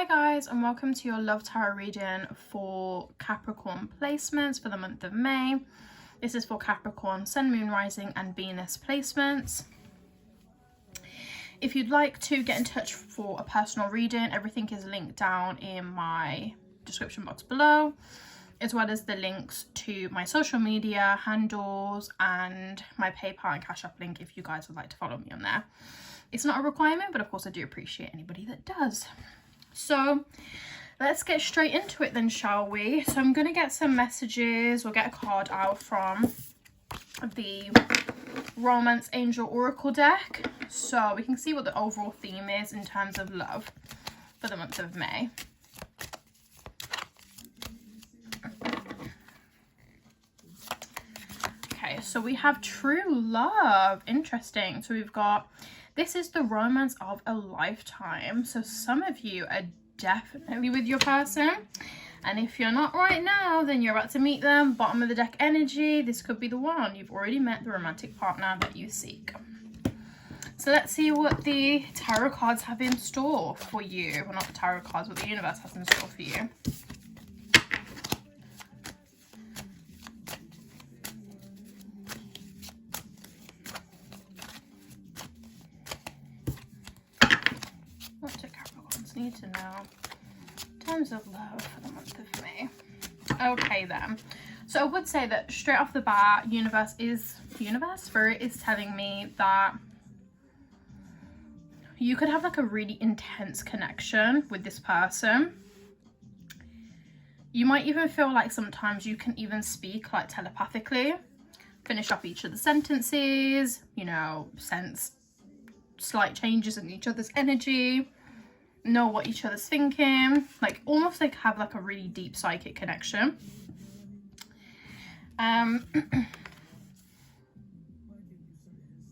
Hi guys, and welcome to your Love Tarot reading for Capricorn placements for the month of May. This is for Capricorn, Sun, Moon, Rising and Venus placements. If you'd like to get in touch for a personal reading, everything is linked down in my description box below, as well as the links to my social media handles and my PayPal and Cash App link if you guys would like to follow me on there. It's not a requirement, but of course I do appreciate anybody that does. So let's get straight into it then, shall we? So I'm going to get some messages. We'll get a card out from the Romance Angel Oracle deck so we can see what the overall theme is in terms of love for the month of May. Okay, so we have true love. Interesting. So we've got, this is the romance of a lifetime. So some of you are definitely with your person. And if you're not right now, then you're about to meet them. Bottom of the deck energy. This could be the one. You've already met the romantic partner that you seek. So let's see what the tarot cards have in store for you. Well, not the tarot cards, what the universe has in store for you. What do Capricorns need to know in terms of love for the month of May? Okay then. So I would say that straight off the bat, Spirit is telling me that you could have like a really intense connection with this person. You might even feel like sometimes you can even speak like telepathically, finish up each of the sentences, you know, sense slight changes in each other's energy, know what each other's thinking, like almost like have like a really deep psychic connection.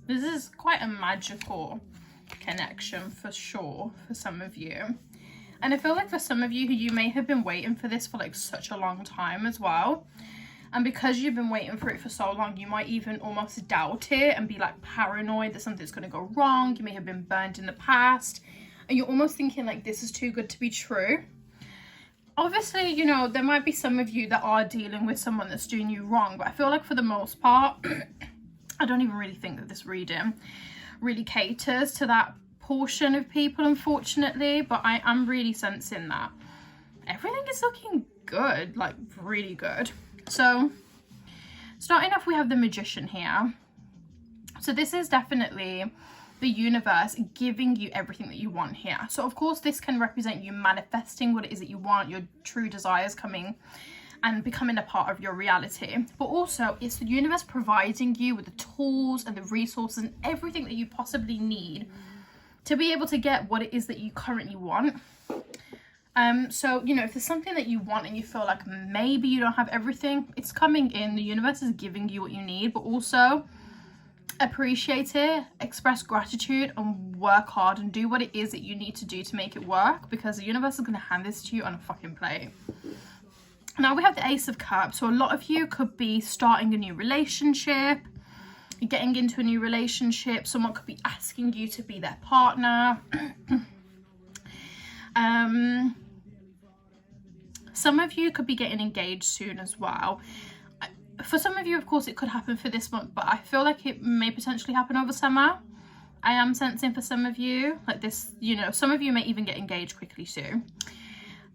This is quite a magical connection for sure for some of you, and I feel like for some of you, you may have been waiting for this for like such a long time as well. And because you've been waiting for it for so long, you might even almost doubt it and be like paranoid that something's going to go wrong. You may have been burned in the past and you're almost thinking like this is too good to be true. Obviously, you know, there might be some of you that are dealing with someone that's doing you wrong, but I feel like for the most part, I don't even really think that this reading really caters to that portion of people, unfortunately. But I am really sensing that everything is looking good, like really good. So starting off, we have the Magician here. So this is definitely the universe giving you everything that you want here. So of course this can represent you manifesting what it is that you want, your true desires coming and becoming a part of your reality. But also it's the universe providing you with the tools and the resources and everything that you possibly need to be able to get what it is that you currently want. So, you know, if there's something that you want and you feel like maybe you don't have everything, it's coming in. The universe is giving you what you need, but also appreciate it, express gratitude and work hard and do what it is that you need to do to make it work, because the universe is going to hand this to you on a fucking plate. Now we have the Ace of Cups. So a lot of you could be starting a new relationship, getting into a new relationship. Someone could be asking you to be their partner. Some of you could be getting engaged soon as well. For some of you, of course, it could happen for this month, but I feel like it may potentially happen over summer. I am sensing for some of you, like this, you know, some of you may even get engaged quickly soon.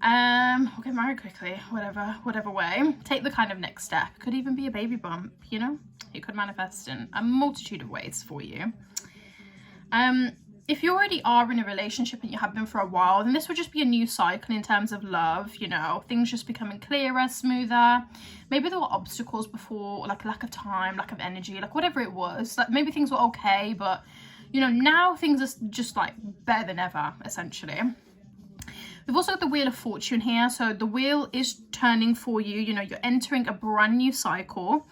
Or get married quickly, whatever way. Take the kind of next step. Could even be a baby bump, you know? It could manifest in a multitude of ways for you. If you already are in a relationship and you have been for a while, then this would just be a new cycle in terms of love, you know, things just becoming clearer, smoother. Maybe there were obstacles before, like lack of time, lack of energy, like whatever it was. Like maybe things were okay, but, you know, now things are just like better than ever, essentially. We've also got the Wheel of Fortune here. So the wheel is turning for you. You know, you're entering a brand new cycle.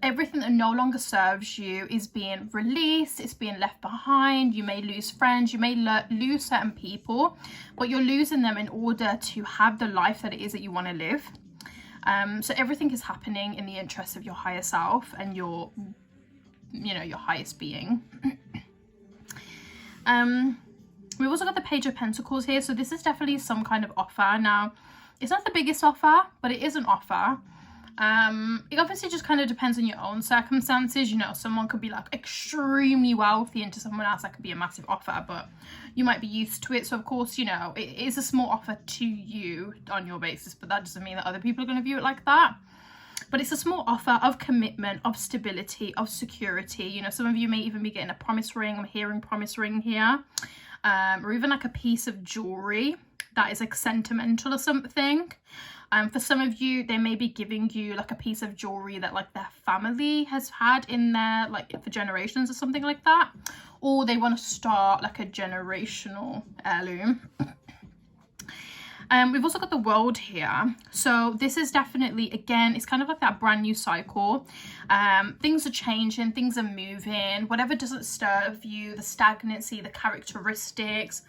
Everything that no longer serves you is being released, it's being left behind. You may lose friends, you may lose certain people, but you're losing them in order to have the life that it is that you want to live. So everything is happening in the interest of your higher self and your, you know, your highest being. We also got the Page of Pentacles here. So this is definitely some kind of offer. Now, it's not the biggest offer, but it is an offer. It obviously just kind of depends on your own circumstances. You know, someone could be like extremely wealthy, and to someone else that could be a massive offer, but you might be used to it. So of course, you know, it is a small offer to you on your basis, but that doesn't mean that other people are going to view it like that. But it's a small offer of commitment, of stability, of security. You know, some of you may even be getting a promise ring. I'm hearing promise ring here. Or even like a piece of jewelry that is like sentimental or something. For some of you, they may be giving you like a piece of jewelry that like their family has had in there like for generations or something like that. Or they want to start like a generational heirloom. We've also got the World here. So this is definitely, again, it's kind of like that brand new cycle. Things are changing, things are moving. Whatever doesn't serve you, the stagnancy, the characteristics,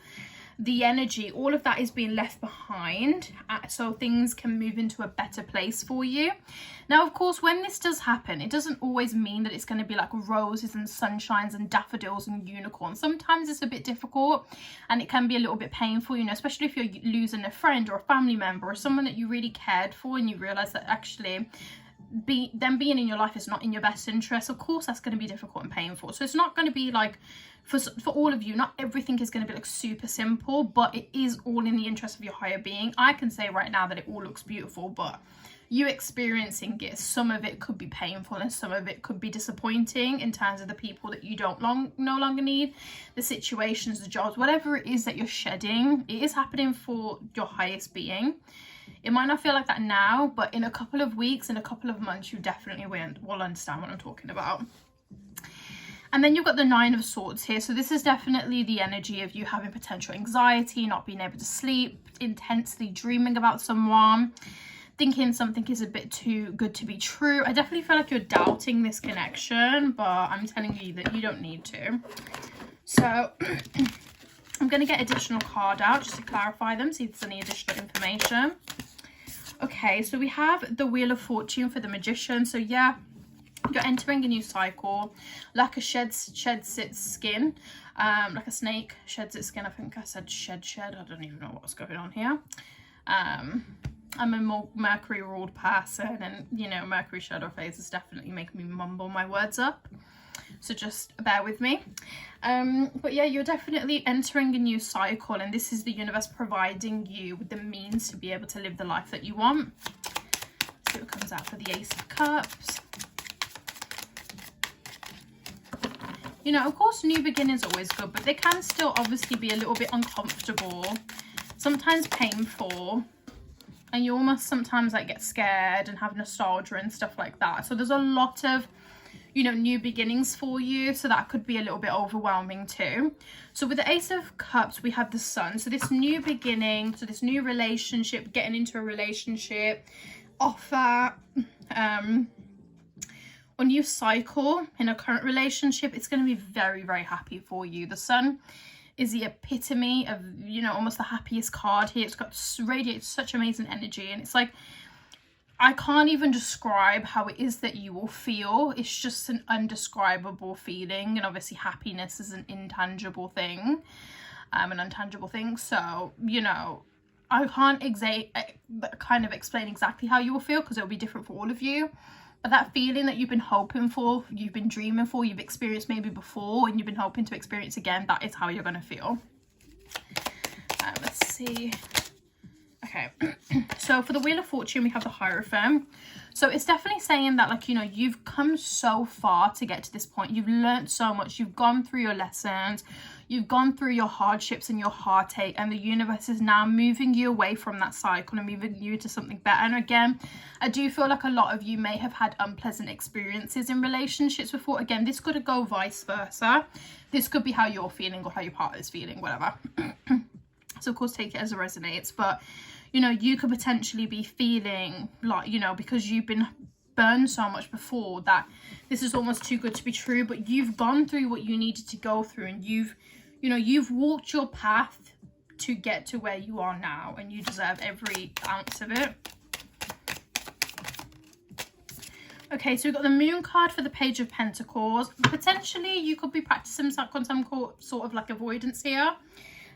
the energy, all of that is being left behind, so things can move into a better place for you. Now, of course, when this does happen, it doesn't always mean that it's going to be like roses and sunshines and daffodils and unicorns. Sometimes it's a bit difficult and it can be a little bit painful, you know, especially if you're losing a friend or a family member or someone that you really cared for, and you realize that actually them being in your life is not in your best interest. Of course, that's going to be difficult and painful. So it's not going to be like, for all of you, not everything is going to be like super simple, but it is all in the interest of your higher being. I can say right now that it all looks beautiful, but you experiencing it, some of it could be painful and some of it could be disappointing in terms of the people that you no longer need, the situations, the jobs, whatever it is that you're shedding. It is happening for your highest being. It might not feel like that now, but in a couple of weeks, in a couple of months, you definitely will understand what I'm talking about. And then you've got the Nine of Swords here. So this is definitely the energy of you having potential anxiety, not being able to sleep, intensely dreaming about someone, thinking something is a bit too good to be true. I definitely feel like you're doubting this connection, but I'm telling you that you don't need to. So I'm going to get additional card out just to clarify them, see if there's any additional information. Okay, so we have the Wheel of Fortune for the Magician. So yeah, you're entering a new cycle, like a sheds its skin, like a snake sheds its skin. I think I said shed. I don't even know what's going on here. I'm a more Mercury ruled person, and you know, Mercury shadow phases definitely make me mumble my words up, so just bear with me. But yeah, you're definitely entering a new cycle, and this is the universe providing you with the means to be able to live the life that you want. See what comes out for the Ace of Cups. You know, of course, new beginnings are always good, but they can still obviously be a little bit uncomfortable, sometimes painful, and you almost sometimes like get scared and have nostalgia and stuff like that. So there's a lot of, you know, new beginnings for you, so that could be a little bit overwhelming too. So with the Ace of Cups, we have the Sun. So this new beginning, so this new relationship, getting into a relationship, offer, a new cycle in a current relationship, it's going to be very, very happy for you. The Sun is the epitome of, you know, almost the happiest card here. It's got radiates such amazing energy, and it's like, I can't even describe how it is that you will feel. It's just an undescribable feeling, and obviously happiness is an intangible thing, an untangible thing. So, you know, I can't kind of explain exactly how you will feel, because it will be different for all of you. But that feeling that you've been hoping for, you've been dreaming for, you've experienced maybe before, and you've been hoping to experience again, that is how you're going to feel. Let's see. Okay, so for the Wheel of Fortune, we have the Hierophant. So it's definitely saying that, like, you know, you've come so far to get to this point. You've learned so much. You've gone through your lessons. You've gone through your hardships and your heartache, and the universe is now moving you away from that cycle and moving you to something better. And again, I do feel like a lot of you may have had unpleasant experiences in relationships before. Again, this could go vice versa. This could be how you're feeling or how your partner's feeling, whatever. So of course, take it as it resonates. But, you know, you could potentially be feeling like, you know, because you've been burned so much before, that this is almost too good to be true. But you've gone through what you needed to go through, and you've walked your path to get to where you are now, and you deserve every ounce of it. Okay, so we've got the Moon card for the Page of Pentacles. Potentially, you could be practicing some sort of like avoidance here.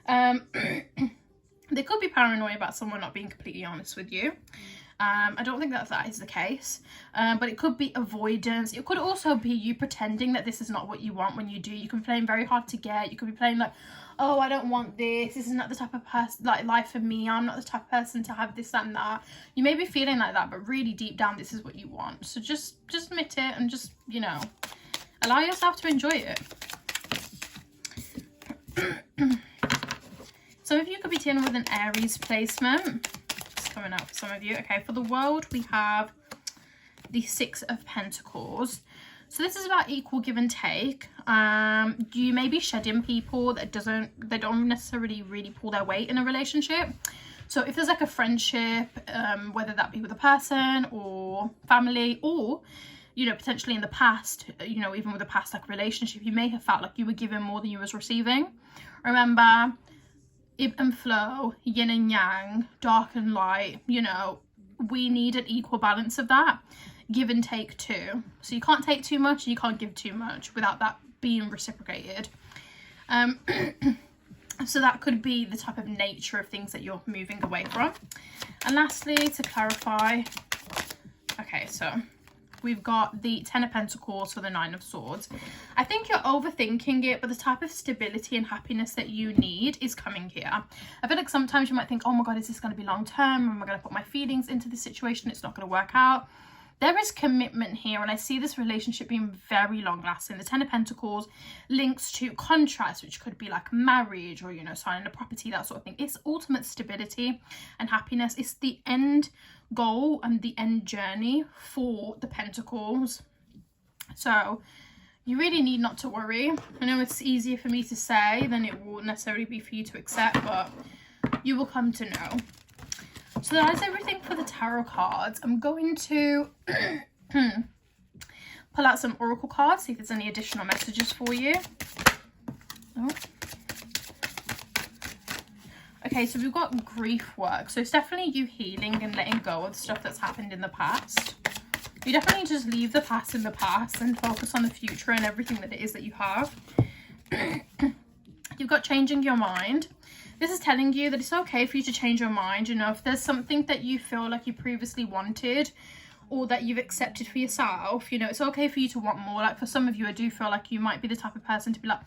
They could be paranoid about someone not being completely honest with you. I don't think that is the case, but it could be avoidance. It could also be you pretending that this is not what you want when you do. You can be playing very hard to get. You could be playing like, oh, I don't want this. This is not the type of person, like, life for me. I'm not the type of person to have this and that. You may be feeling like that, but really deep down, this is what you want. So just admit it and just, you know, allow yourself to enjoy it. Some of you could be dealing with an Aries placement. It's coming up for some of you. Okay, for the world, we have the 6 of Pentacles. So this is about equal give and take. You may be shedding people that don't necessarily really pull their weight in a relationship. So if there's like a friendship, whether that be with a person or family, or, you know, potentially in the past, you know, even with a past like relationship, you may have felt like you were giving more than you was receiving. Remember, ebb and flow, yin and yang, dark and light, you know, we need an equal balance of that. Give and take too. So you can't take too much and you can't give too much without that being reciprocated. So that could be the type of nature of things that you're moving away from. And lastly, to clarify, okay, so we've got the 10 of Pentacles for the 9 of Swords. I think you're overthinking it, but the type of stability and happiness that you need is coming here. I feel like sometimes you might think, oh my God, is this going to be long term? Am I going to put my feelings into this situation? It's not going to work out. There is commitment here, and I see this relationship being very long lasting. The 10 of Pentacles links to contracts, which could be like marriage or, you know, signing a property, that sort of thing. It's ultimate stability and happiness. It's the end goal and the end journey for the Pentacles. So you really need not to worry. I know it's easier for me to say than it will necessarily be for you to accept, but you will come to know. So that is everything for the tarot cards. I'm going to pull out some oracle cards, see if there's any additional messages for you. Oh. Okay, so we've got grief work. So it's definitely you healing and letting go of stuff that's happened in the past. You definitely just leave the past in the past and focus on the future and everything that it is that you have. You've got changing your mind. This is telling you that it's okay for you to change your mind. You know, if there's something that you feel like you previously wanted or that you've accepted for yourself, you know, it's okay for you to want more. Like for some of you, I do feel like you might be the type of person to be like,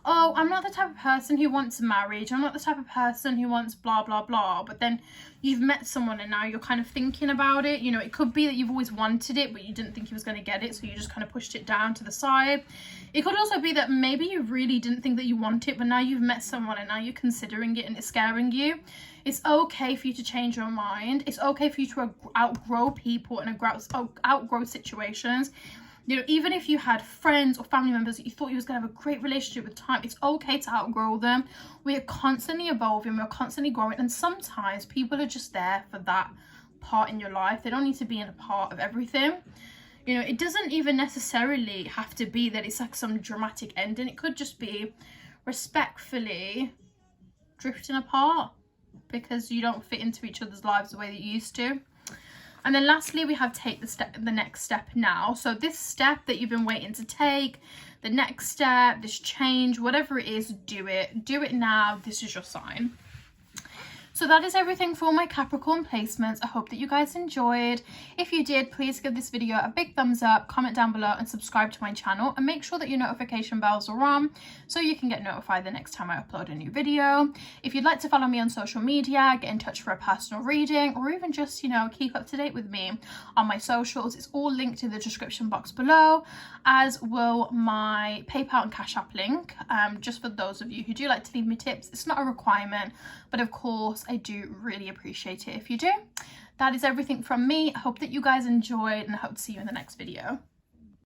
oh, I'm not the type of person who wants marriage. I'm not the type of person who wants blah, blah, blah. But then you've met someone and now you're kind of thinking about it. You know, it could be that you've always wanted it, but you didn't think you was going to get it. So you just kind of pushed it down to the side. It could also be that maybe you really didn't think that you want it, but now you've met someone and now you're considering it and it's scaring you. It's okay for you to change your mind. It's okay for you to outgrow people and outgrow situations. You know, even if you had friends or family members that you thought you was going to have a great relationship with time, it's okay to outgrow them. We are constantly evolving. We're constantly growing. And sometimes people are just there for that part in your life. They don't need to be in a part of everything. You know, it doesn't even necessarily have to be that it's like some dramatic ending. It could just be respectfully drifting apart because you don't fit into each other's lives the way that you used to. And then lastly, we have take the next step now. So this step that you've been waiting to take, the next step, this change, whatever it is, do it. Do it now. This is your sign. So that is everything for my Capricorn placements. I hope that you guys enjoyed. If you did, please give this video a big thumbs up, comment down below and subscribe to my channel, and make sure that your notification bells are on so you can get notified the next time I upload a new video. If you'd like to follow me on social media, get in touch for a personal reading, or even just, you know, keep up to date with me on my socials, it's all linked in the description box below, as will my PayPal and Cash App link, just for those of you who do like to leave me tips. It's not a requirement, but of course I do really appreciate it if you do. That is everything from me. I hope that you guys enjoyed and I hope to see you in the next video.